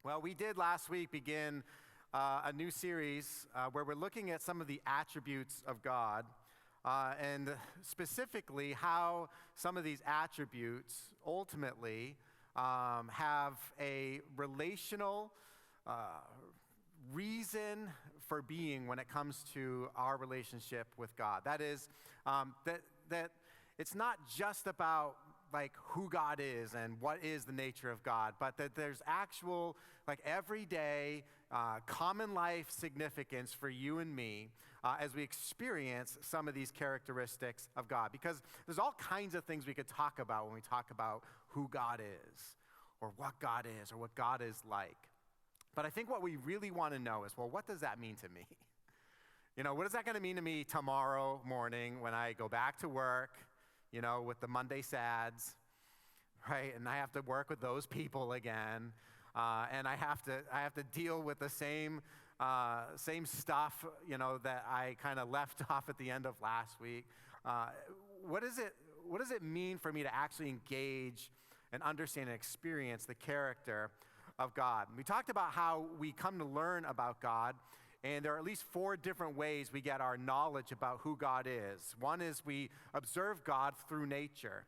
Well, we did last week begin a new series where we're looking at some of the attributes of God and specifically how some of these attributes ultimately have a relational reason for being when it comes to our relationship with God. That is, that it's not just about like who God is and what is the nature of God, but that there's actual like everyday common life significance for you and me as we experience some of these characteristics of God. Because there's all kinds of things we could talk about when we talk about who God is or what God is or what God is like. But I think what we really want to know is, well, what does that mean to me? You know, what is that going to mean to me tomorrow morning when I go back to work, you know, with the Monday sads, right? And I have to work with those people again, and I have to deal with the same stuff, you know, that I kind of left off at the end of last week. What does it mean for me to actually engage and understand and experience the character of God? We talked about how we come to learn about God. And there are at least 4 different ways we get our knowledge about who God is. One is we observe God through nature,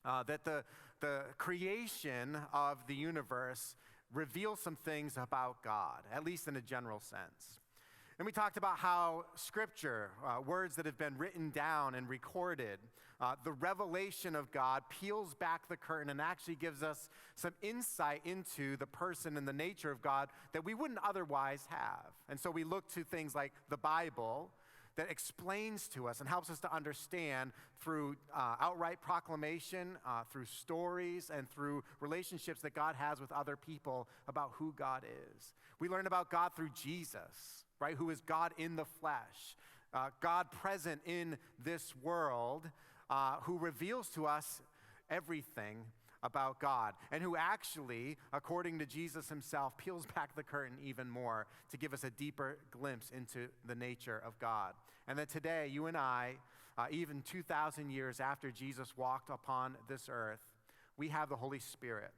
that the creation of the universe reveals some things about God, at least in a general sense. And we talked about how Scripture, words that have been written down and recorded, the revelation of God peels back the curtain and actually gives us some insight into the person and the nature of God that we wouldn't otherwise have. And so we look to things like the Bible that explains to us and helps us to understand through outright proclamation, through stories, and through relationships that God has with other people about who God is. We learn about God through Jesus, right, who is God in the flesh, God present in this world, who reveals to us everything about God, and who actually, according to Jesus himself, peels back the curtain even more to give us a deeper glimpse into the nature of God. And then today, you and I, even 2,000 years after Jesus walked upon this earth, we have the Holy Spirit,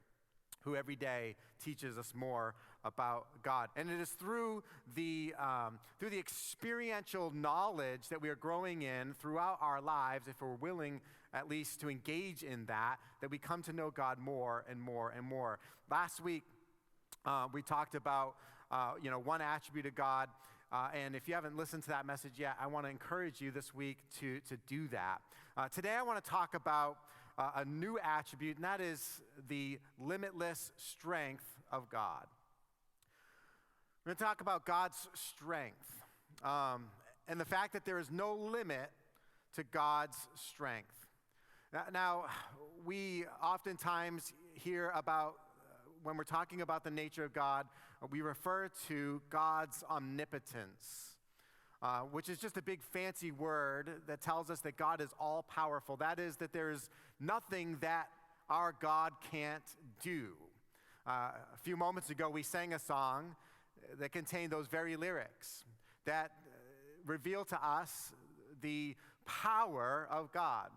who every day teaches us more about God. And it is through the experiential knowledge that we are growing in throughout our lives, if we're willing at least to engage in that we come to know God more and more and more. Last week, we talked about one attribute of God. And if you haven't listened to that message yet, I want to encourage you this week to do that. Today, I want to talk about a new attribute, and that is the limitless strength of God. We're going to talk about God's strength and the fact that there is no limit to God's strength. Now, we oftentimes hear about, when we're talking about the nature of God, we refer to God's omnipotence, which is just a big fancy word that tells us that God is all-powerful. That is, that there is nothing that our God can't do. A few moments ago, we sang a song that contained those very lyrics that reveal to us the power of God.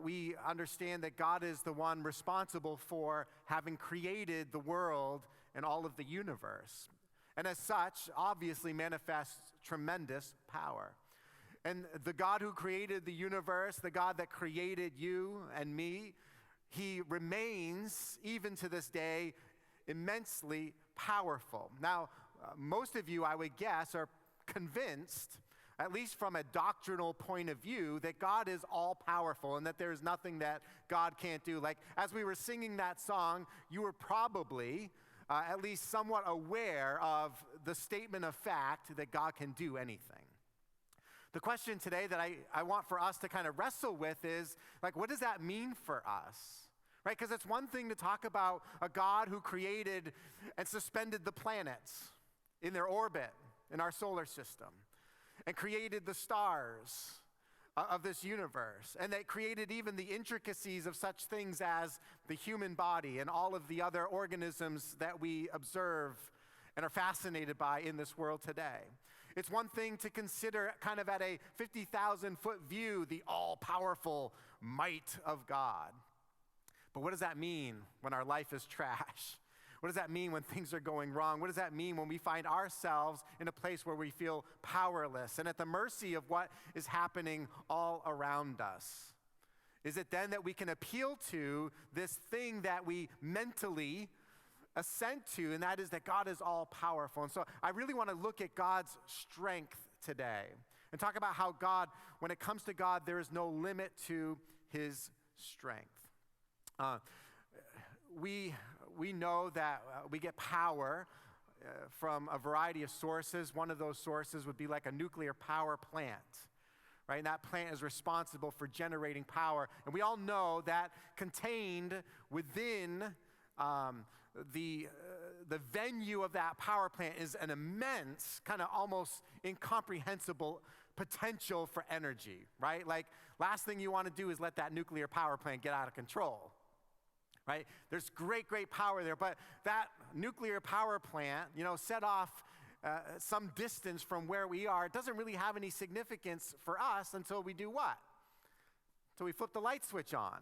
We understand that God is the one responsible for having created the world and all of the universe, and as such, obviously manifests tremendous power. And the God who created the universe, the God that created you and me, he remains, even to this day, immensely powerful. Now, most of you, I would guess, are convinced, at least from a doctrinal point of view, that God is all-powerful and that there is nothing that God can't do. Like, as we were singing that song, you were probably at least somewhat aware of the statement of fact that God can do anything. The question today that I want for us to kind of wrestle with is, like, what does that mean for us? Right? Because it's one thing to talk about a God who created and suspended the planets in their orbit in our solar system, and created the stars of this universe, and that created even the intricacies of such things as the human body and all of the other organisms that we observe and are fascinated by in this world today. It's one thing to consider kind of at a 50,000-foot view the all-powerful might of God. But what does that mean when our life is trash? What does that mean when things are going wrong? What does that mean when we find ourselves in a place where we feel powerless and at the mercy of what is happening all around us? Is it then that we can appeal to this thing that we mentally assent to, and that is that God is all powerful? And so I really want to look at God's strength today and talk about how God, when it comes to God, there is no limit to his strength. We know that we get power from a variety of sources. One of those sources would be like a nuclear power plant, right? And that plant is responsible for generating power. And we all know that contained within the venue of that power plant is an immense, kind of almost incomprehensible potential for energy, right? Like, last thing you want to do is let that nuclear power plant get out of control. Right? There's great power there, but that nuclear power plant, set off some distance from where we are, it doesn't really have any significance for us until we do what? Until we flip the light switch on,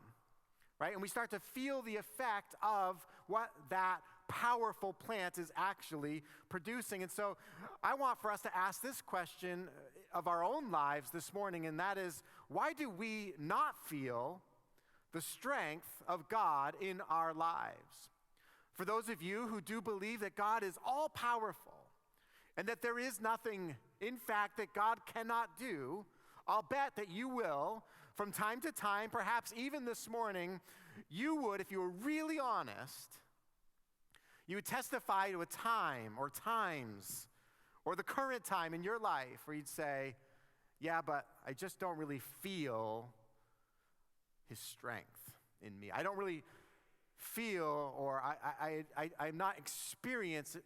right? And we start to feel the effect of what that powerful plant is actually producing. And so I want for us to ask this question of our own lives this morning, and that is, why do we not feel the strength of God in our lives? For those of you who do believe that God is all powerful and that there is nothing, in fact, that God cannot do, I'll bet that you will, from time to time, perhaps even this morning, you would, if you were really honest, you would testify to a time or times or the current time in your life where you'd say, yeah, but I just don't really feel his strength in me. I don't really feel, or I'm not experiencing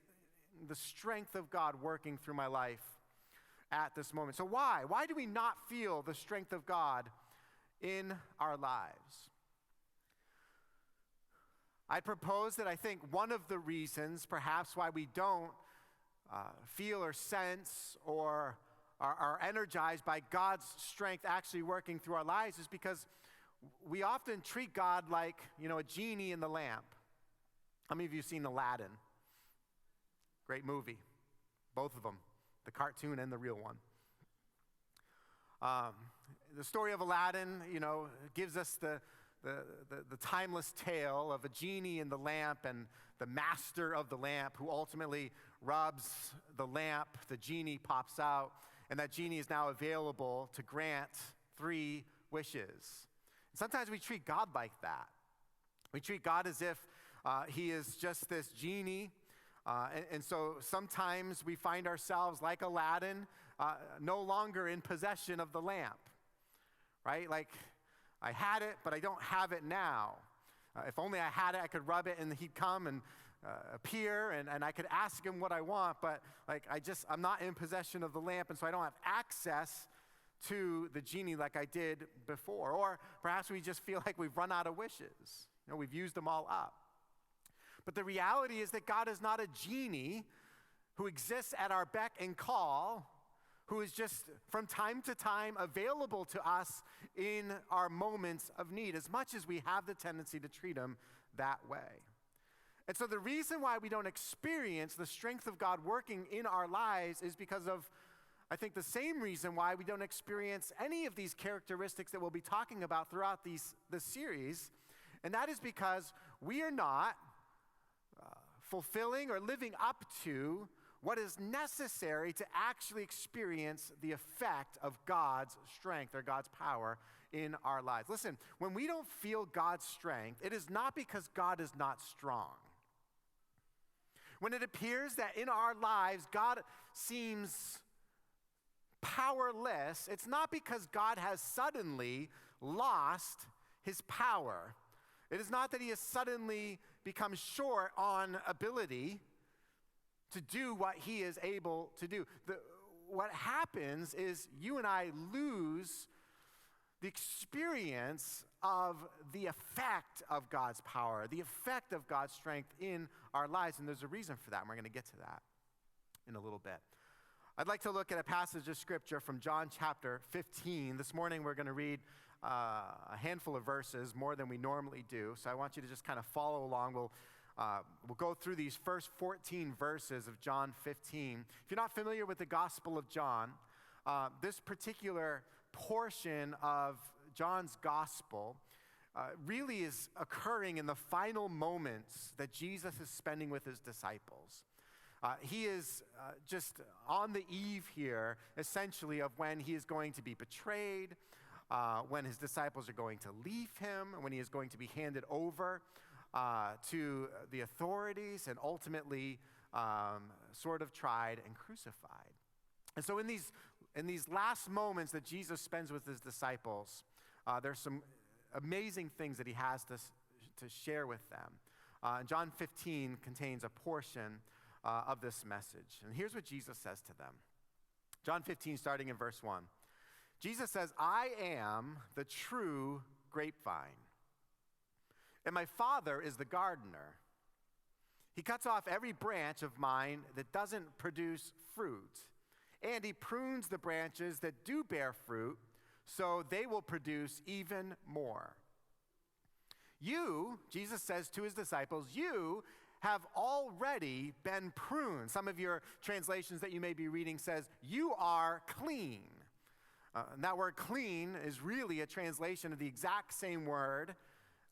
the strength of God working through my life at this moment. So why? Why do we not feel the strength of God in our lives? I propose that I think one of the reasons perhaps why we don't feel or sense or are energized by God's strength actually working through our lives is because we often treat God like, a genie in the lamp. How many of you have seen Aladdin? Great movie. Both of them, the cartoon and the real one. The story of Aladdin, gives us the timeless tale of a genie in the lamp and the master of the lamp who ultimately rubs the lamp, the genie pops out, and that genie is now available to grant 3 wishes. Sometimes we treat God like that. We treat God as if he is just this genie. And so sometimes we find ourselves like Aladdin, no longer in possession of the lamp, right? Like, I had it, but I don't have it now. If only I had it, I could rub it and he'd come and appear and I could ask him what I want, but I'm not in possession of the lamp, and so I don't have access to the genie like I did before. Or perhaps we just feel like we've run out of wishes. We've used them all up. But the reality is that God is not a genie who exists at our beck and call, who is just from time to time available to us in our moments of need, as much as we have the tendency to treat him that way. And so the reason why we don't experience the strength of God working in our lives is because of, I think, the same reason why we don't experience any of these characteristics that we'll be talking about throughout this series, and that is because we are not fulfilling or living up to what is necessary to actually experience the effect of God's strength or God's power in our lives. Listen, when we don't feel God's strength, it is not because God is not strong. When it appears that in our lives God seems powerless, it's not because God has suddenly lost his power. It is not that he has suddenly become short on ability to do what he is able to do. What happens is you and I lose the experience of the effect of God's power, the effect of God's strength in our lives, and there's a reason for that, and we're going to get to that in a little bit. I'd like to look at a passage of scripture from John chapter 15. This morning we're going to read a handful of verses, more than we normally do, so I want you to just kind of follow along. We'll go through these first 14 verses of John 15. If you're not familiar with the Gospel of John, this particular portion of John's Gospel really is occurring in the final moments that Jesus is spending with his disciples. He is just on the eve here, essentially, of when he is going to be betrayed, when his disciples are going to leave him, when he is going to be handed over to the authorities and ultimately sort of tried and crucified. And so in these last moments that Jesus spends with his disciples, there's some amazing things that he has to share with them. And John 15 contains a portion of this message. And here's what Jesus says to them. John 15, starting in verse 1. Jesus says, "I am the true grapevine, and my Father is the gardener. He cuts off every branch of mine that doesn't produce fruit, and he prunes the branches that do bear fruit, so they will produce even more. You," Jesus says to his disciples, "you have already been pruned." Some of your translations that you may be reading says, "you are clean." And that word clean is really a translation of the exact same word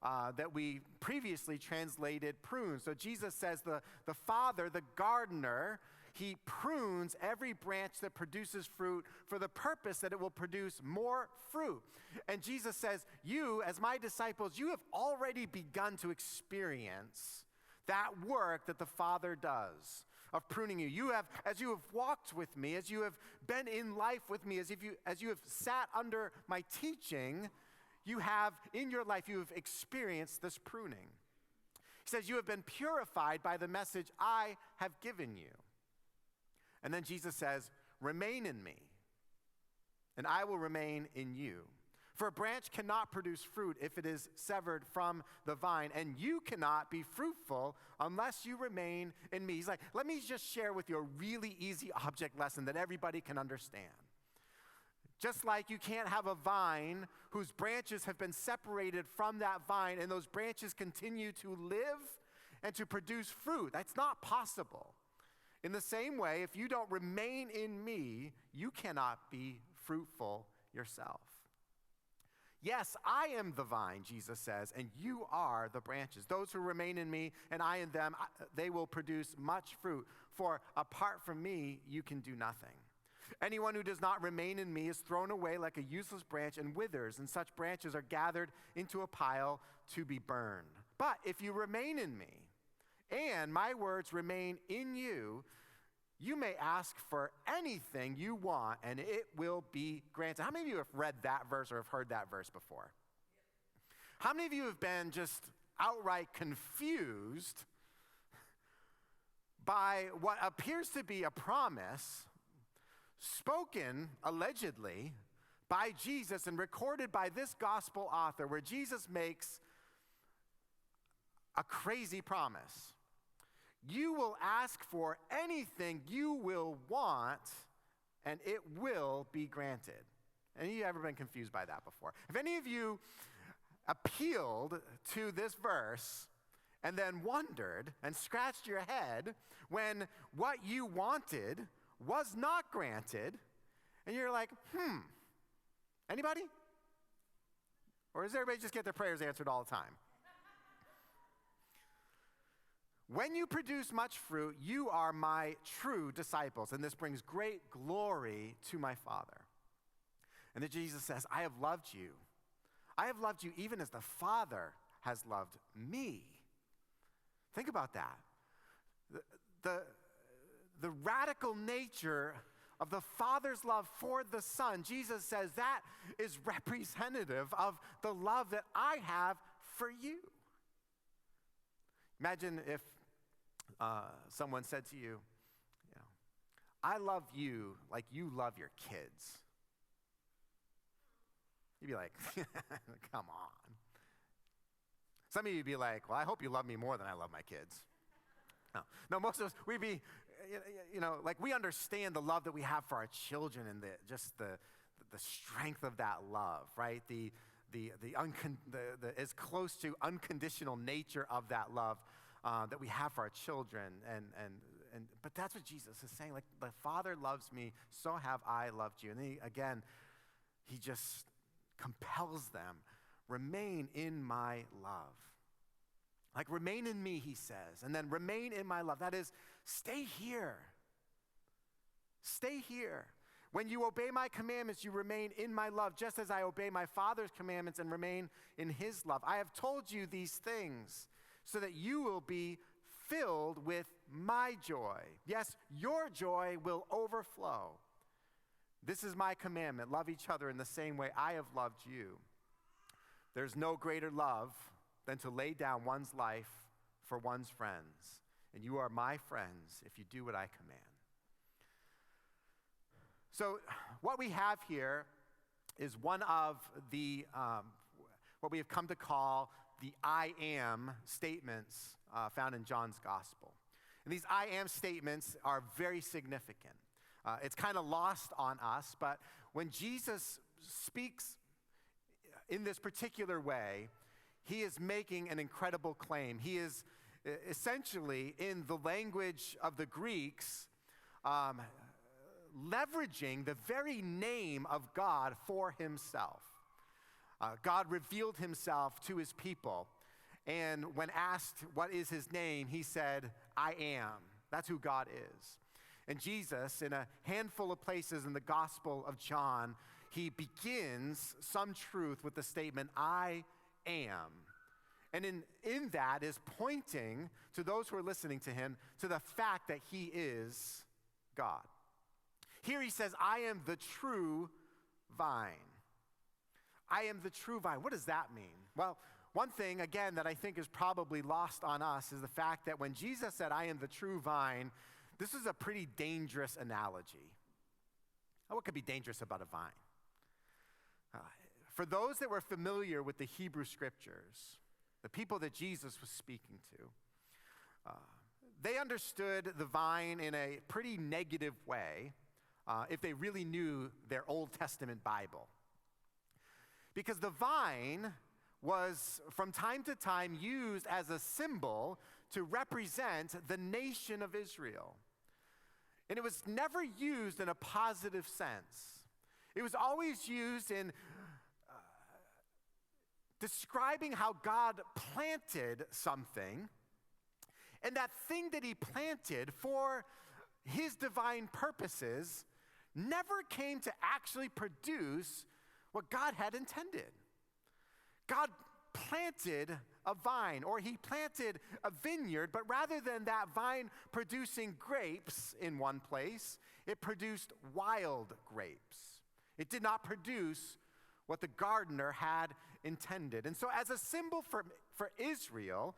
that we previously translated prune. So Jesus says the Father, the gardener, he prunes every branch that produces fruit for the purpose that it will produce more fruit. And Jesus says, you, as my disciples, you have already begun to experience that work that the Father does of pruning you. You have, as you have walked with me, as you have been in life with me, as you have sat under my teaching, you have, in your life, you have experienced this pruning. He says, you have been purified by the message I have given you. And then Jesus says, remain in me, and I will remain in you. For a branch cannot produce fruit if it is severed from the vine, and you cannot be fruitful unless you remain in me. He's like, let me just share with you a really easy object lesson that everybody can understand. Just like you can't have a vine whose branches have been separated from that vine, and those branches continue to live and to produce fruit. That's not possible. In the same way, if you don't remain in me, you cannot be fruitful yourself. Yes, I am the vine, Jesus says, and you are the branches. Those who remain in me and I in them, they will produce much fruit. For apart from me, you can do nothing. Anyone who does not remain in me is thrown away like a useless branch and withers, and such branches are gathered into a pile to be burned. But if you remain in me, and my words remain in you, you may ask for anything you want, and it will be granted. How many of you have read that verse or have heard that verse before? How many of you have been just outright confused by what appears to be a promise spoken, allegedly, by Jesus and recorded by this gospel author, where Jesus makes a crazy promise? You will ask for anything you will want, and it will be granted. Any of you ever been confused by that before? If any of you appealed to this verse and then wondered and scratched your head when what you wanted was not granted, and you're like, anybody? Or does everybody just get their prayers answered all the time? When you produce much fruit, you are my true disciples, and this brings great glory to my Father. And then Jesus says, I have loved you. I have loved you even as the Father has loved me. Think about that. The radical nature of the Father's love for the Son, Jesus says that is representative of the love that I have for you. Imagine if someone said to you, I love you like you love your kids. You'd be like, come on. Some of you would be like, well, I hope you love me more than I love my kids. No, most of us, we'd be, like we understand the love that we have for our children and the strength of that love, right? The as close to unconditional nature of that love. that we have for our children. But that's what Jesus is saying. Like, the Father loves me, so have I loved you. And then he just compels them, remain in my love. Like, remain in me, he says. And then remain in my love. That is, stay here. Stay here. When you obey my commandments, you remain in my love, just as I obey my Father's commandments and remain in his love. I have told you these things so that you will be filled with my joy. Yes, your joy will overflow. This is my commandment. Love each other in the same way I have loved you. There's no greater love than to lay down one's life for one's friends. And you are my friends if you do what I command. So what we have here is one of the, what we have come to call the I am statements found in John's gospel. And these I am statements are very significant. It's kind of lost on us, but when Jesus speaks in this particular way, he is making an incredible claim. He is essentially, in the language of the Greeks, leveraging the very name of God for himself. God revealed himself to his people. And when asked what is his name, he said, I am. That's who God is. And Jesus, in a handful of places in the Gospel of John, he begins some truth with the statement, I am. And in that is pointing to those who are listening to him to the fact that he is God. Here he says, I am the true vine. I am the true vine. What does that mean? Well, one thing, again, that I think is probably lost on us is the fact that when Jesus said, I am the true vine, this is a pretty dangerous analogy. What could be dangerous about a vine? For those that were familiar with the Hebrew scriptures, the people that Jesus was speaking to, they understood the vine in a pretty negative way if they really knew their Old Testament Bible. Because the vine was from time to time used as a symbol to represent the nation of Israel. And it was never used in a positive sense. It was always used in describing how God planted something, and that thing that he planted for his divine purposes never came to actually produce what God had intended. God planted a vine, or he planted a vineyard, but rather than that vine producing grapes in one place, it produced wild grapes. It did not produce what the gardener had intended. And so as a symbol for Israel,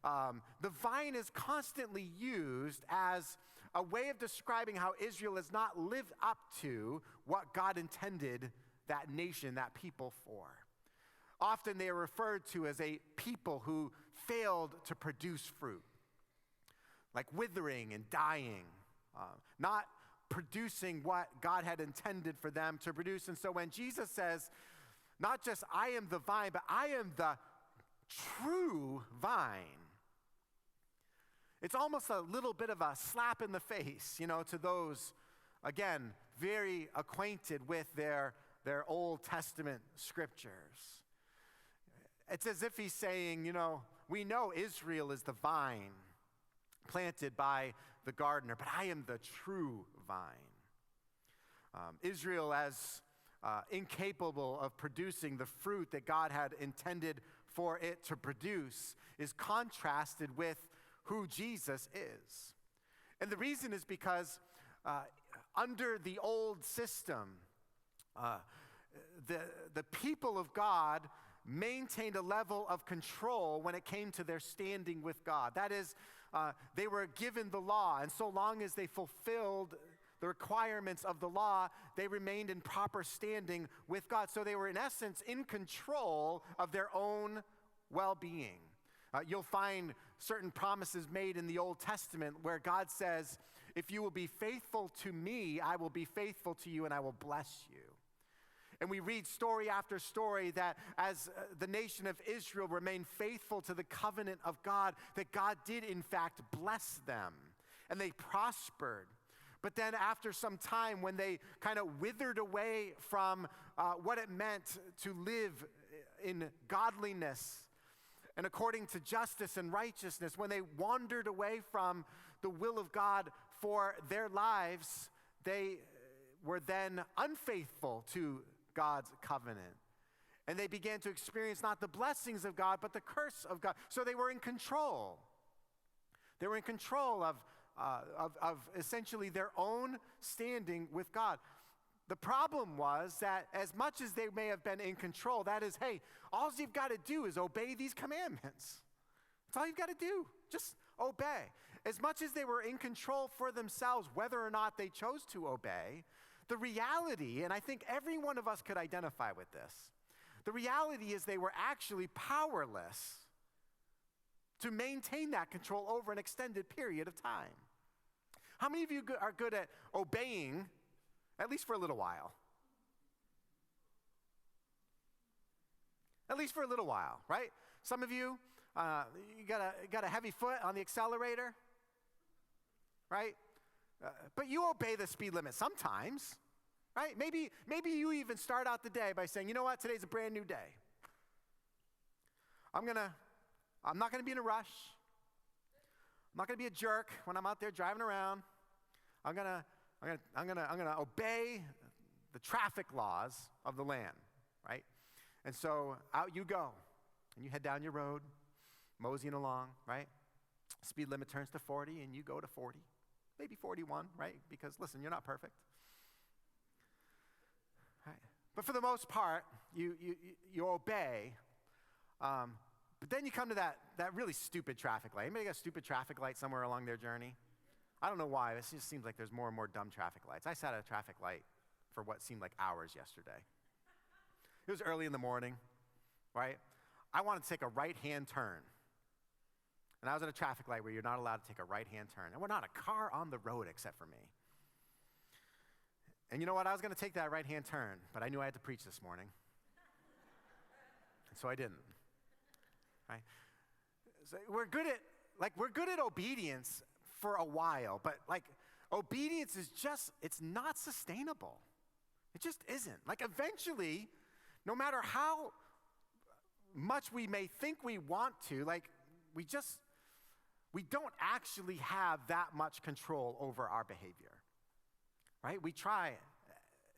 the vine is constantly used as a way of describing how Israel has not lived up to what God intended that nation, that people for. Often they are referred to as a people who failed to produce fruit, like withering and dying, not producing what God had intended for them to produce. And so when Jesus says, not just I am the vine, but I am the true vine, it's almost a little bit of a slap in the face, to those, again, very acquainted with their Old Testament scriptures. It's as if he's saying, we know Israel is the vine planted by the gardener, but I am the true vine. Israel, as incapable of producing the fruit that God had intended for it to produce, is contrasted with who Jesus is. And the reason is because under the old system, the people of God maintained a level of control when it came to their standing with God. That is, they were given the law, and so long as they fulfilled the requirements of the law, they remained in proper standing with God. So they were, in essence, in control of their own well-being. You'll find certain promises made in the Old Testament where God says, if you will be faithful to me, I will be faithful to you and I will bless you. And we read story after story that as the nation of Israel remained faithful to the covenant of God, that God did in fact bless them and they prospered. But then after some time, when they kind of withered away from what it meant to live in godliness and according to justice and righteousness, when they wandered away from the will of God for their lives, they were then unfaithful to God's covenant. And they began to experience not the blessings of God, but the curse of God. So they were in control. They were in control of essentially their own standing with God. The problem was that as much as they may have been in control, that is, hey, all you've got to do is obey these commandments. That's all you've got to do. Just obey. As much as they were in control for themselves, whether or not they chose to obey, the reality, and I think every one of us could identify with this, the reality is they were actually powerless to maintain that control over an extended period of time. How many of you are good at obeying, at least for a little while? At least for a little while, right? Some of you, you got a heavy foot on the accelerator, right? But you obey the speed limit sometimes, right? Maybe you even start out the day by saying, you know what, today's a brand new day. I'm not gonna be in a rush. I'm not gonna be a jerk when I'm out there driving around. I'm gonna obey the traffic laws of the land, right? And so out you go, and you head down your road, moseying along, right? Speed limit turns to 40, and you go to 40, maybe 41, right? Because listen, you're not perfect, right? But for the most part, you obey. But then you come to that really stupid traffic light. Anybody got a stupid traffic light somewhere along their journey? I don't know why. It just seems like there's more and more dumb traffic lights. I sat at a traffic light for what seemed like hours yesterday. It was early in the morning, right? I wanted to take a right-hand turn. And I was at a traffic light where you're not allowed to take a right-hand turn. And we're not a car on the road except for me. And you know what? I was going to take that right-hand turn, but I knew I had to preach this morning. And so I didn't. Right? So we're good at obedience for a while, but obedience is it's not sustainable. It just isn't. Eventually, no matter how much we may think we want to, we don't actually have that much control over our behavior, right? We try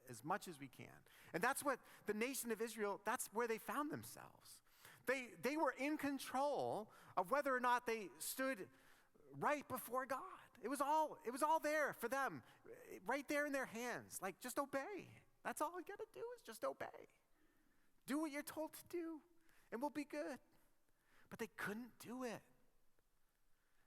as much as we can. And that's what the nation of Israel, that's where they found themselves. They were in control of whether or not they stood right before God. It was all there for them, right there in their hands. Just obey. That's all you got to do is just obey. Do what you're told to do, and we'll be good. But they couldn't do it.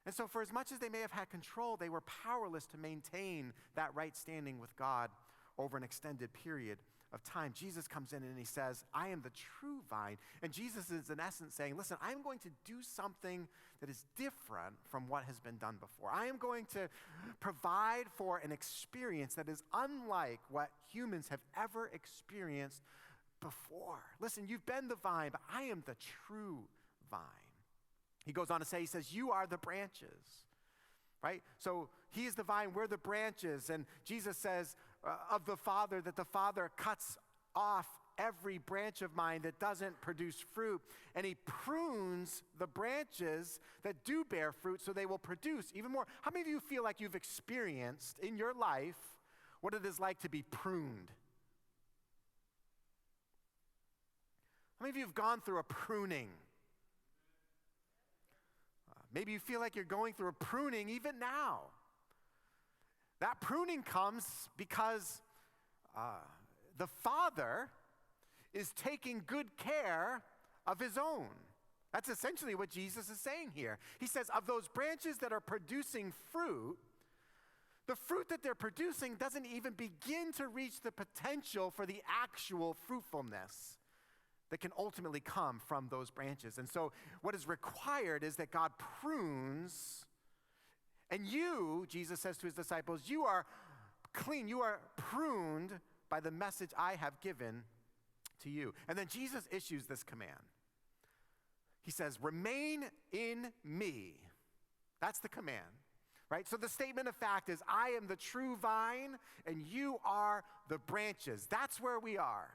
And so for as much as they may have had control, they were powerless to maintain that right standing with God over an extended period of time. Jesus comes in and he says, I am the true vine. And Jesus is in essence saying, listen, I'm going to do something that is different from what has been done before. I am going to provide for an experience that is unlike what humans have ever experienced before. Listen, you've been the vine, but I am the true vine. He goes on to say, he says, you are the branches, right? So he is the vine, we're the branches. And Jesus says of the Father that the Father cuts off every branch of mine that doesn't produce fruit. And he prunes the branches that do bear fruit so they will produce even more. How many of you feel like you've experienced in your life what it is like to be pruned? How many of you have gone through a pruning? Maybe you feel like you're going through a pruning even now. That pruning comes because the Father is taking good care of his own. That's essentially what Jesus is saying here. He says, of those branches that are producing fruit, the fruit that they're producing doesn't even begin to reach the potential for the actual fruitfulness that can ultimately come from those branches. And so what is required is that God prunes, and you, Jesus says to his disciples, you are clean, you are pruned by the message I have given to you. And then Jesus issues this command. He says, remain in me. That's the command, right? So the statement of fact is, I am the true vine and you are the branches. That's where we are.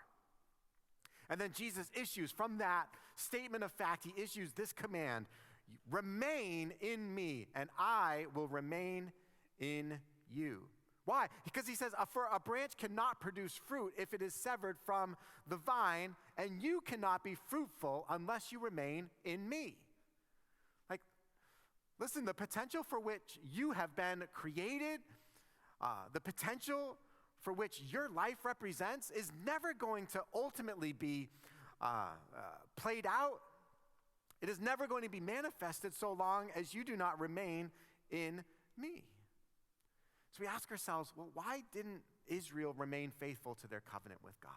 And then Jesus issues, from that statement of fact, he issues this command, remain in me and I will remain in you. Why? Because he says, for a branch cannot produce fruit if it is severed from the vine, and you cannot be fruitful unless you remain in me. Like, listen, the potential for which you have been created, the potential for which your life represents is never going to ultimately be played out. It is never going to be manifested so long as you do not remain in me. So we ask ourselves, well, why didn't Israel remain faithful to their covenant with God?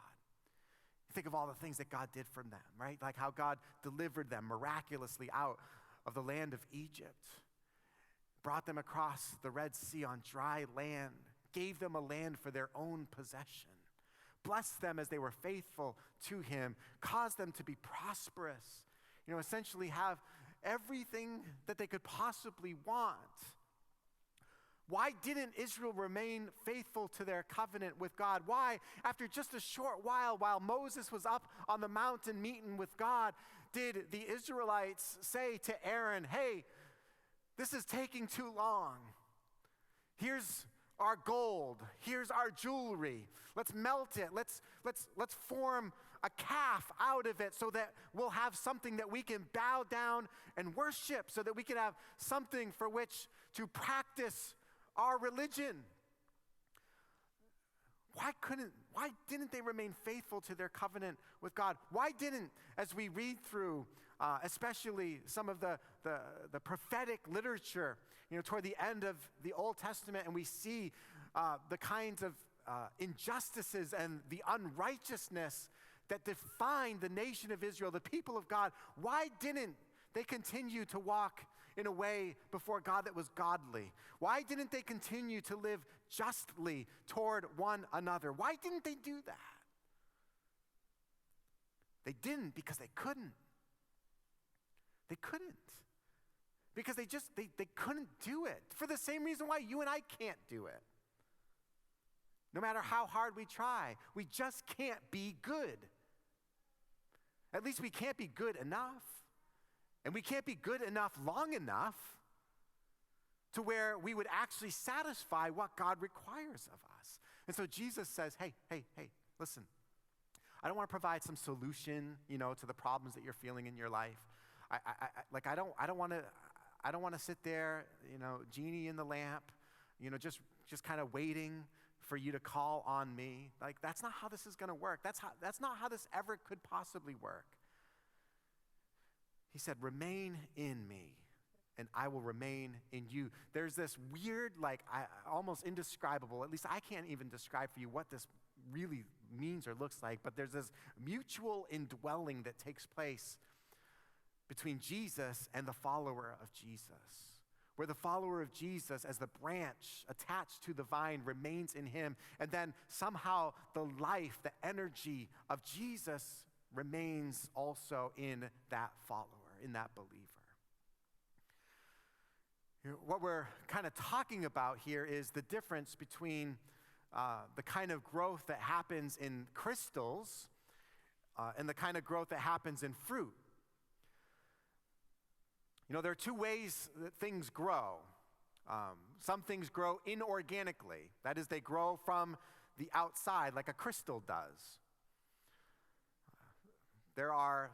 Think of all the things that God did for them, right? Like how God delivered them miraculously out of the land of Egypt, brought them across the Red Sea on dry land, gave them a land for their own possession, blessed them as they were faithful to him, caused them to be prosperous, essentially have everything that they could possibly want. Why didn't Israel remain faithful to their covenant with God? Why, after just a short while Moses was up on the mountain meeting with God, did the Israelites say to Aaron, hey, this is taking too long. Here's our gold. Here's our jewelry. Let's melt it. Let's form a calf out of it so that we'll have something that we can bow down and worship, so that we can have something for which to practice our religion. Why didn't they remain faithful to their covenant with God? Why didn't, as we read through, especially some of the prophetic literature, toward the end of the Old Testament, and we see the kinds of injustices and the unrighteousness that defined the nation of Israel, the people of God, why didn't they continue to walk in a way before God that was godly? Why didn't they continue to live justly toward one another? Why didn't they do that? They didn't because they couldn't. They couldn't. Because they couldn't do it. For the same reason why you and I can't do it. No matter how hard we try, we just can't be good. At least we can't be good enough. And we can't be good enough long enough to where we would actually satisfy what God requires of us. And so Jesus says, hey, listen. I don't want to provide some solution, to the problems that you're feeling in your life. I don't want to sit there, genie in the lamp, just kind of waiting for you to call on me. Like, that's not how this is going to work. That's not how this ever could possibly work. He said, remain in me, and I will remain in you. There's this weird, almost indescribable, at least I can't even describe for you what this really means or looks like, but there's this mutual indwelling that takes place between Jesus and the follower of Jesus, where the follower of Jesus, as the branch attached to the vine, remains in him, and then somehow the life, the energy of Jesus remains also in that follower, in that believer. What we're kind of talking about here is the difference between the kind of growth that happens in crystals and the kind of growth that happens in fruit. There are two ways that things grow. Some things grow inorganically. That is, they grow from the outside like a crystal does. There are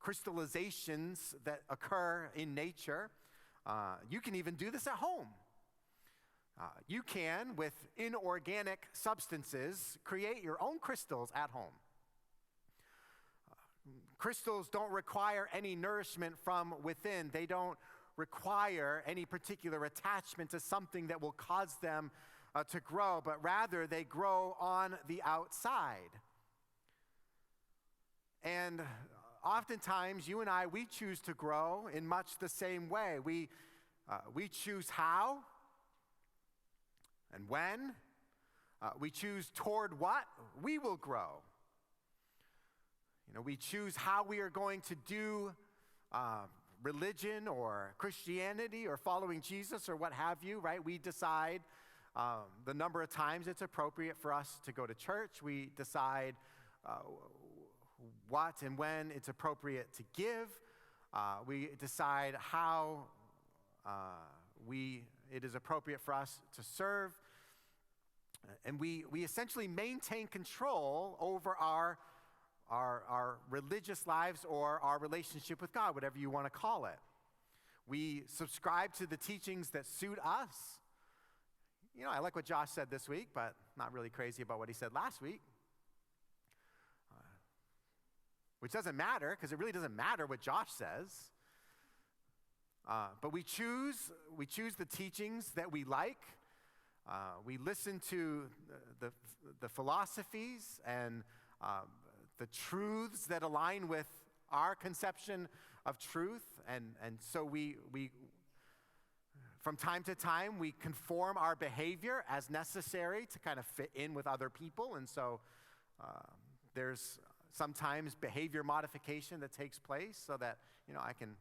crystallizations that occur in nature. You can even do this at home. You can, with inorganic substances, create your own crystals at home. Crystals don't require any nourishment from within. They don't require any particular attachment to something that will cause them to grow, but rather they grow on the outside. And oftentimes, you and I, we choose to grow in much the same way. We choose how and when. We choose toward what we will grow. We choose how we are going to do religion or Christianity or following Jesus or what have you, right? We decide the number of times it's appropriate for us to go to church. We decide what and when it's appropriate to give. We decide how it is appropriate for us to serve. And we essentially maintain control over our religious lives or our relationship with God, whatever you want to call it. We subscribe to the teachings that suit us. I like what Josh said this week, but not really crazy about what he said last week. Which doesn't matter, because it really doesn't matter what Josh says. But we choose the teachings that we like. We listen to the philosophies and the truths that align with our conception of truth. And so we from time to time, we conform our behavior as necessary to kind of fit in with other people. And so there's sometimes behavior modification that takes place so that, I can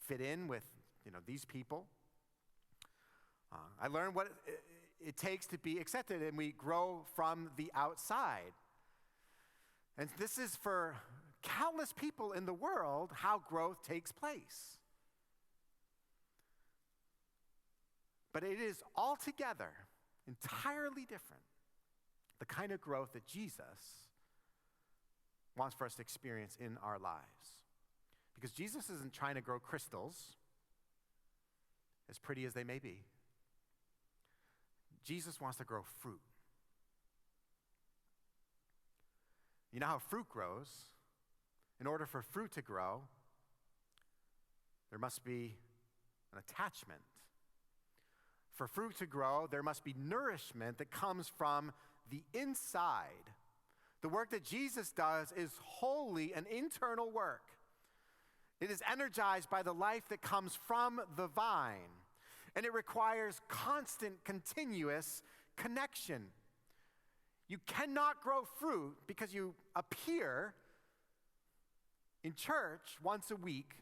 fit in with, these people. I learned what it takes to be accepted, and we grow from the outside. And this is for countless people in the world how growth takes place. But it is altogether entirely different, the kind of growth that Jesus wants for us to experience in our lives. Because Jesus isn't trying to grow crystals, as pretty as they may be. Jesus wants to grow fruit. You know how fruit grows? In order for fruit to grow, there must be an attachment. For fruit to grow, there must be nourishment that comes from the inside. The work that Jesus does is wholly an internal work. It is energized by the life that comes from the vine, and it requires constant, continuous connection. You cannot grow fruit because you appear in church once a week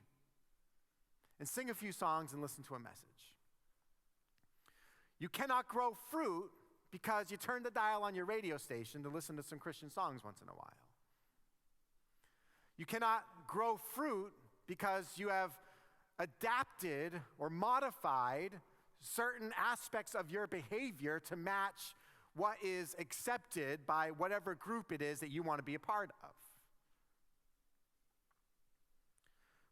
and sing a few songs and listen to a message. You cannot grow fruit because you turn the dial on your radio station to listen to some Christian songs once in a while. You cannot grow fruit because you have adapted or modified certain aspects of your behavior to match what is accepted by whatever group it is that you want to be a part of.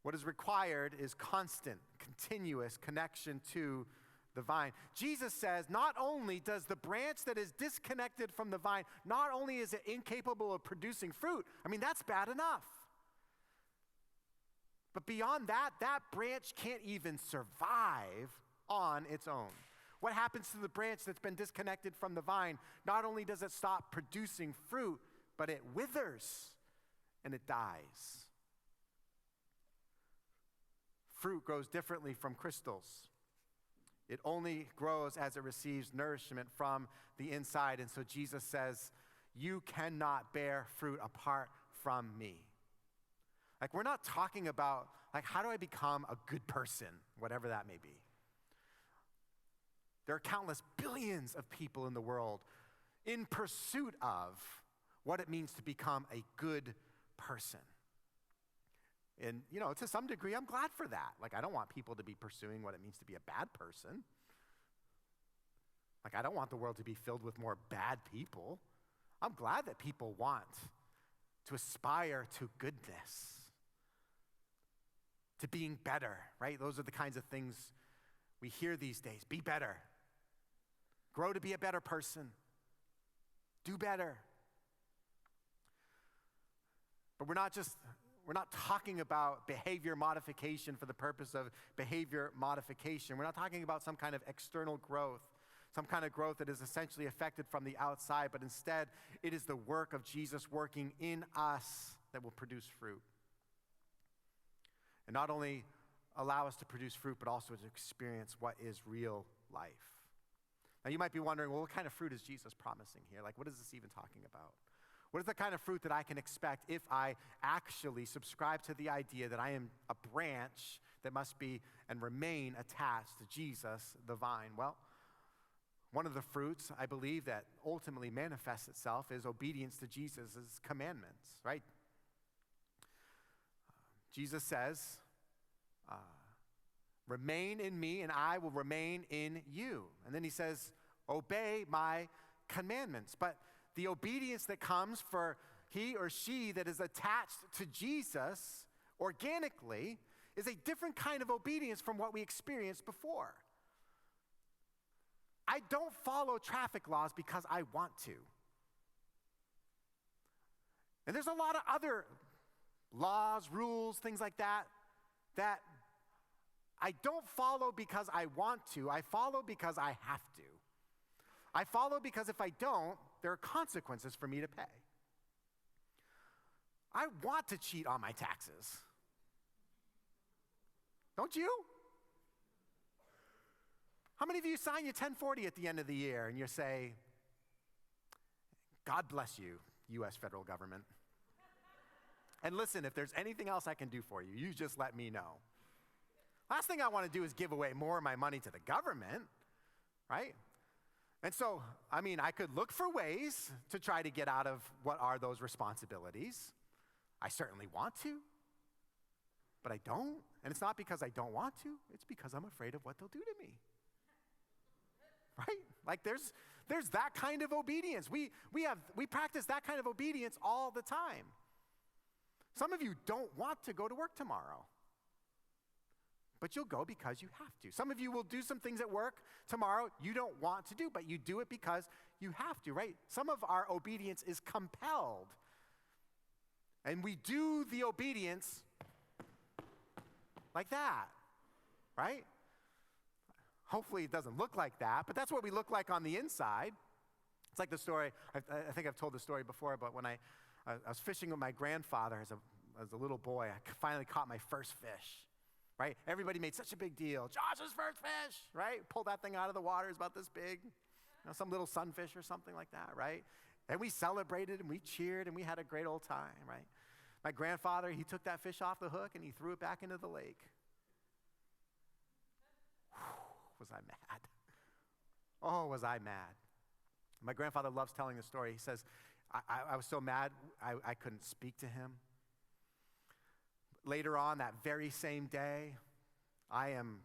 What is required is constant, continuous connection to the vine. Jesus says not only does the branch that is disconnected from the vine, not only is it incapable of producing fruit, that's bad enough. But beyond that, that branch can't even survive on its own. What happens to the branch that's been disconnected from the vine? Not only does it stop producing fruit, but it withers and it dies. Fruit grows differently from crystals. It only grows as it receives nourishment from the inside. And so Jesus says, you cannot bear fruit apart from me. We're not talking about, how do I become a good person, whatever that may be. There are countless billions of people in the world in pursuit of what it means to become a good person. And, to some degree, I'm glad for that. I don't want people to be pursuing what it means to be a bad person. I don't want the world to be filled with more bad people. I'm glad that people want to aspire to goodness, to being better, right? Those are the kinds of things we hear these days. Be better. Grow to be a better person. Do better. But we're not talking about behavior modification for the purpose of behavior modification. We're not talking about some kind of external growth, some kind of growth that is essentially affected from the outside, but instead it is the work of Jesus working in us that will produce fruit. And not only allow us to produce fruit, but also to experience what is real life. Now you might be wondering, well, what kind of fruit is Jesus promising here? What is this even talking about? What is the kind of fruit that I can expect if I actually subscribe to the idea that I am a branch that must be and remain attached to Jesus, the vine? Well, one of the fruits, I believe, that ultimately manifests itself is obedience to Jesus' commandments, right? Jesus says, remain in me and I will remain in you. And then he says, obey my commandments. But the obedience that comes for he or she that is attached to Jesus organically is a different kind of obedience from what we experienced before. I don't follow traffic laws because I want to. And there's a lot of other laws, rules, things like that I don't follow because I want to. I follow because I have to. I follow because if I don't, there are consequences for me to pay. I want to cheat on my taxes. Don't you? How many of you sign your 1040 at the end of the year and you say, God bless you, U.S. federal government. And listen, if there's anything else I can do for you, you just let me know. Last thing I want to do is give away more of my money to the government, right? And so, I could look for ways to try to get out of what are those responsibilities. I certainly want to, but I don't. And it's not because I don't want to, it's because I'm afraid of what they'll do to me. Right? Like there's that kind of obedience. We practice that kind of obedience all the time. Some of you don't want to go to work tomorrow, but you'll go because you have to. Some of you will do some things at work tomorrow you don't want to do, but you do it because you have to, right? Some of our obedience is compelled. And we do the obedience like that, right? Hopefully it doesn't look like that, but that's what we look like on the inside. It's like the story, I think I've told the story before, but when I was fishing with my grandfather as a little boy, I finally caught my first fish. Right? Everybody made such a big deal. Josh's first fish, right? Pulled that thing out of the water, it's about this big. Some little sunfish or something like that, right? And we celebrated and we cheered and we had a great old time, right? My grandfather, he took that fish off the hook and he threw it back into the lake. Whew, was I mad? Oh, was I mad? My grandfather loves telling the story. He says, I was so mad I couldn't speak to him. Later on that very same day, I am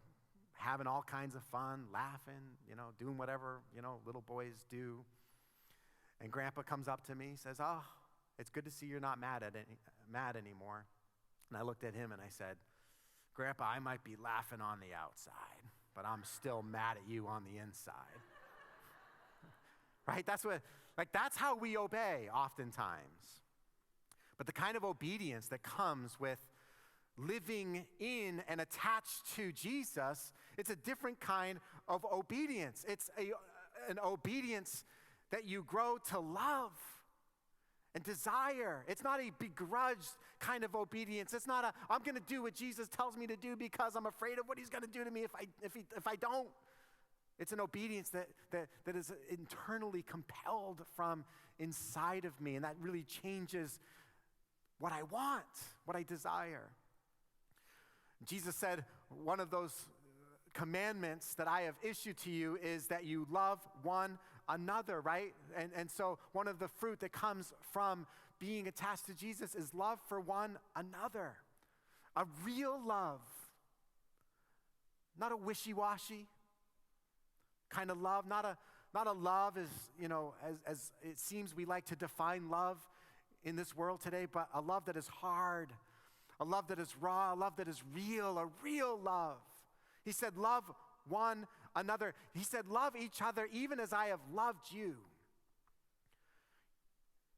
having all kinds of fun, laughing, doing whatever, little boys do. And Grandpa comes up to me, says, oh, it's good to see you're not mad anymore. And I looked at him and I said, Grandpa, I might be laughing on the outside, but I'm still mad at you on the inside. Right? That's how we obey oftentimes. But the kind of obedience that comes with living in and attached to Jesus, it's a different kind of obedience. It's an obedience that you grow to love and desire. It's not a begrudged kind of obedience. It's not I'm going to do what Jesus tells me to do because I'm afraid of what he's going to do to me if I don't. It's an obedience that is internally compelled from inside of me, and that really changes what I want, what I desire. Jesus said, one of those commandments that I have issued to you is that you love one another, right? And so one of the fruit that comes from being attached to Jesus is love for one another. A real love. Not a wishy-washy kind of love. Not a love as it seems we like to define love in this world today, but a love that is hard. A love that is raw, a love that is real, a real love. He said, love one another. He said, love each other even as I have loved you.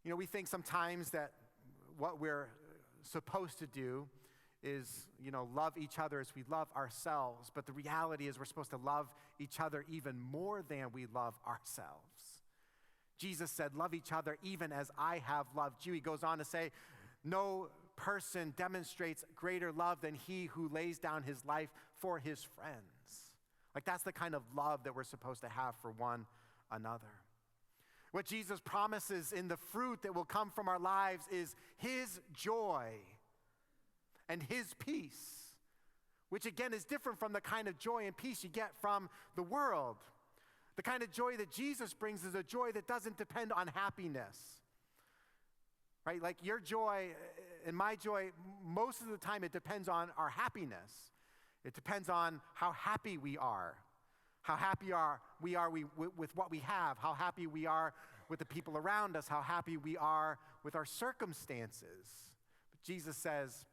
We think sometimes that what we're supposed to do is, love each other as we love ourselves. But the reality is we're supposed to love each other even more than we love ourselves. Jesus said, love each other even as I have loved you. He goes on to say, no person demonstrates greater love than he who lays down his life for his friends. Like that's the kind of love that we're supposed to have for one another. What Jesus promises in the fruit that will come from our lives is his joy and his peace, which again is different from the kind of joy and peace you get from the world. The kind of joy that Jesus brings is a joy that doesn't depend on happiness. Right? Like your joy and my joy, most of the time it depends on our happiness. It depends on how happy we are. How happy we are with what we have. How happy we are with the people around us. How happy we are with our circumstances. But Jesus says,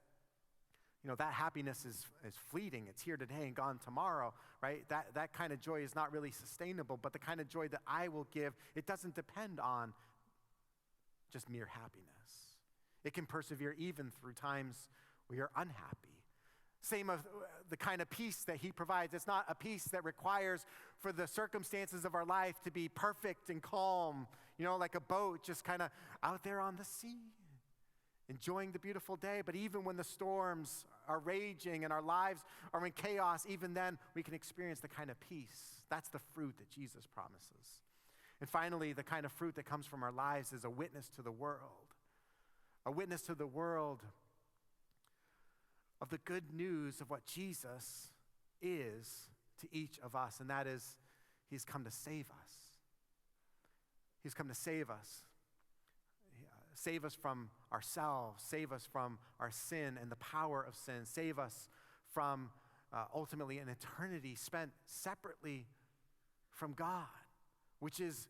that happiness is fleeting. It's here today and gone tomorrow, right? That kind of joy is not really sustainable, but the kind of joy that I will give, it doesn't depend on just mere happiness. It can persevere even through times where you're unhappy. Same of the kind of peace that he provides. It's not a peace that requires for the circumstances of our life to be perfect and calm, like a boat just kind of out there on the sea, enjoying the beautiful day. But even when the storms are raging and our lives are in chaos, even then we can experience the kind of peace. That's the fruit that Jesus promises. And finally, the kind of fruit that comes from our lives is a witness to the world. A witness to the world of the good news of what Jesus is to each of us, and that is he's come to save us. He's come to save us. Save us from ourselves, save us from our sin and the power of sin, save us from ultimately an eternity spent separately from God, which is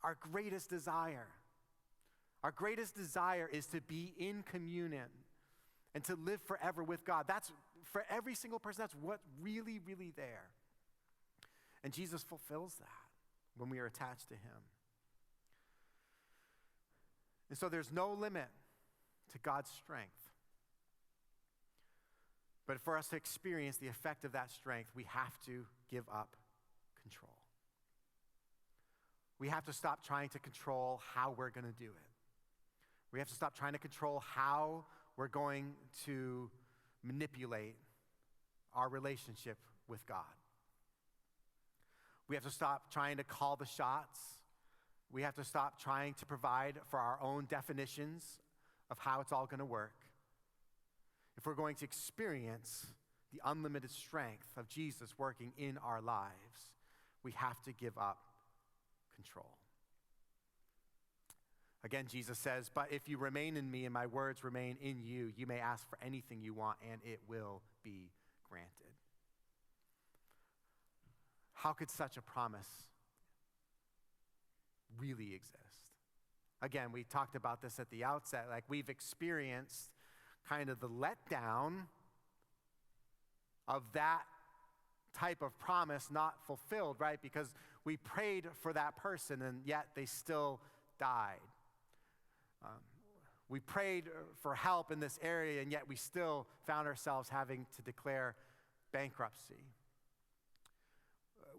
our greatest desire. Our greatest desire is to be in communion and to live forever with God. That's, for every single person, that's what's really, really there. And Jesus fulfills that when we are attached to him. And so there's no limit to God's strength. But for us to experience the effect of that strength, we have to give up control. We have to stop trying to control how we're going to do it. We have to stop trying to control how we're going to manipulate our relationship with God. We have to stop trying to call the shots. We have to stop trying to provide for our own definitions of how it's all going to work. If we're going to experience the unlimited strength of Jesus working in our lives, we have to give up control. Again, Jesus says, "But if you remain in me and my words remain in you, you may ask for anything you want and it will be granted." How could such a promise really exist? Again, we talked about this at the outset. Like, we've experienced kind of the letdown of that type of promise not fulfilled, right? Because we prayed for that person and yet they still died. We prayed for help in this area and yet we still found ourselves having to declare bankruptcy.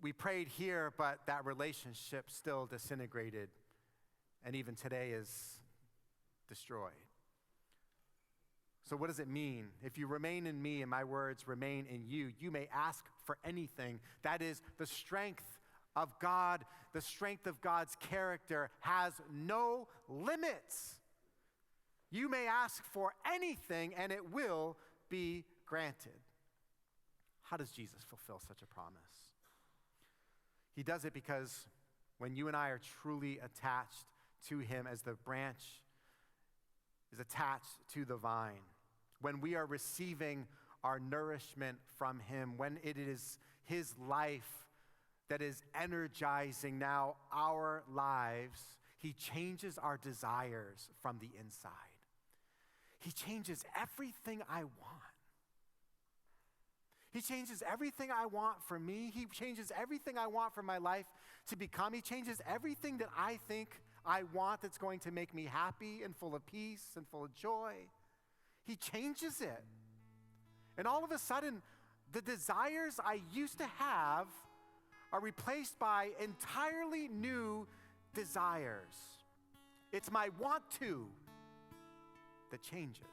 We prayed here, but that relationship still disintegrated and even today is destroyed. So what does it mean? If you remain in me and my words remain in you, you may ask for anything. That is, the strength of God, the strength of God's character has no limits. You may ask for anything and it will be granted. How does Jesus fulfill such a promise? He does it because when you and I are truly attached to him as the branch is attached to the vine, when we are receiving our nourishment from him, when it is his life that is energizing now our lives, he changes our desires from the inside. He changes everything I want. He changes everything I want for me. He changes everything I want for my life to become. He changes everything that I think I want that's going to make me happy and full of peace and full of joy. He changes it. And all of a sudden, the desires I used to have are replaced by entirely new desires. It's my want to that changes.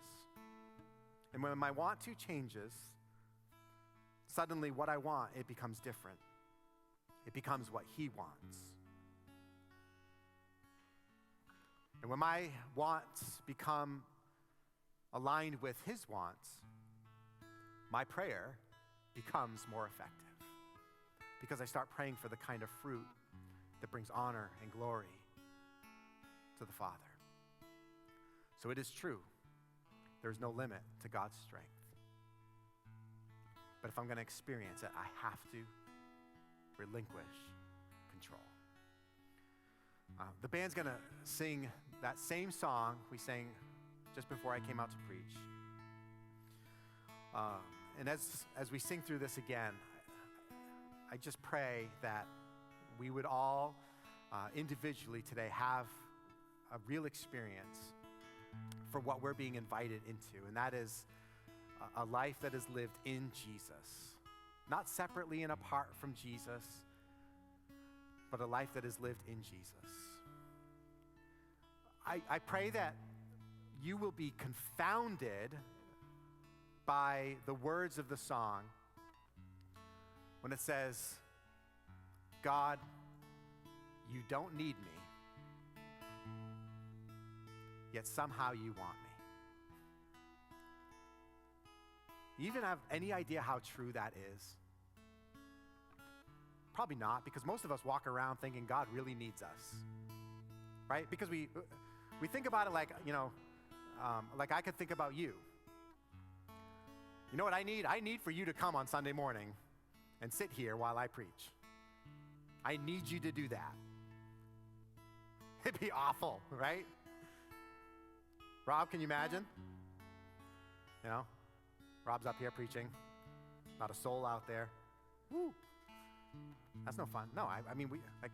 And when my want to changes, suddenly what I want, it becomes different. it becomes what he wants. And when my wants become aligned with his wants, my prayer becomes more effective because I start praying for the kind of fruit that brings honor and glory to the Father. So it is true, there's no limit to God's strength. But if I'm going to experience it, I have to relinquish control. The band's going to sing that same song we sang just before I came out to preach. And as we sing through this again, I just pray that we would all individually today have a real experience for what we're being invited into, and that is a life that is lived in Jesus. Not separately and apart from Jesus, but a life that is lived in Jesus. I pray that you will be confounded by the words of the song when it says, God, you don't need me, yet somehow you want me. You even have any idea how true that is? Probably not, because most of us walk around thinking God really needs us, right? Because we think about it like, like I could think about you. You know what I need? I need for you to come on Sunday morning and sit here while I preach. I need you to do that. It'd be awful, right? Rob, can you imagine? Rob's up here preaching. Not a soul out there. Woo. That's no fun. No, I mean, we like,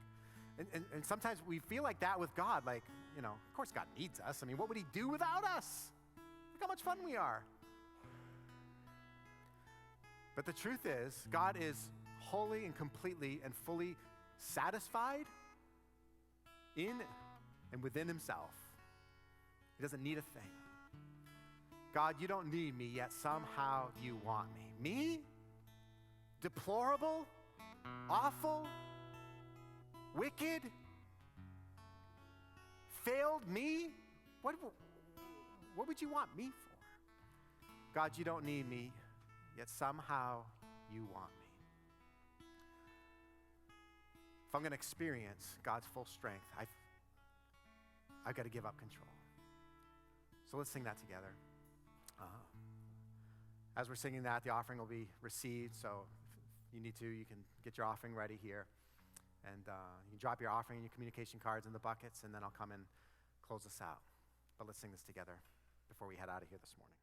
and sometimes we feel like that with God. Like, of course God needs us. I mean, what would he do without us? Look how much fun we are. But the truth is, God is wholly and completely and fully satisfied in and within himself. He doesn't need a thing. God, you don't need me, yet somehow you want me. Me? Deplorable? Awful? Wicked? Failed me? What would you want me for? God, you don't need me, yet somehow you want me. If I'm going to experience God's full strength, I've got to give up control. So let's sing that together. As we're singing that, the offering will be received. So if you need to, you can get your offering ready here. And you can drop your offering and your communication cards in the buckets, and then I'll come and close us out. But let's sing this together before we head out of here this morning.